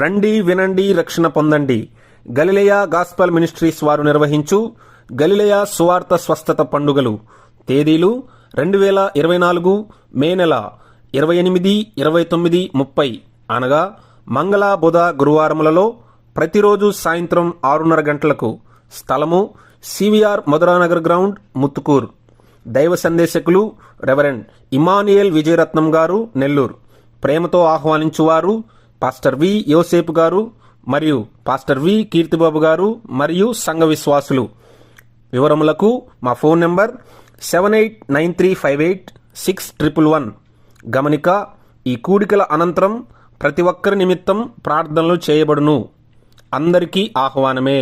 రండి వినండి రక్షణ పొందండి. గలిలయ గాస్పల్ మినిస్ట్రీస్ వారు నిర్వహించు గలిలయ సువార్త స్వస్థత పండుగలు. తేదీలు 2024 మే నెల 28, 29, 30 అనగా మంగళ, బుధ, గురువారములలో ప్రతిరోజు సాయంత్రం 6:30 గంటలకు. స్థలము సివిఆర్ మధురానగర్ గ్రౌండ్, ముత్తుకూర్. దైవ సందేశకులు రెవరెండ్ ఇమానియేల్ విజయరత్నం గారు, నెల్లూరు. ప్రేమతో ఆహ్వానించువారు పాస్టర్ వి యోసేపు గారు మరియు పాస్టర్ వి కీర్తిబాబు గారు మరియు సంఘ విశ్వాసులు. వివరములకు మా ఫోన్ నంబర్ 7893586111. గమనిక: ఈ కూడికల అనంతరం ప్రతి ఒక్కరి నిమిత్తం ప్రార్థనలు చేయబడును. అందరికీ ఆహ్వానమే.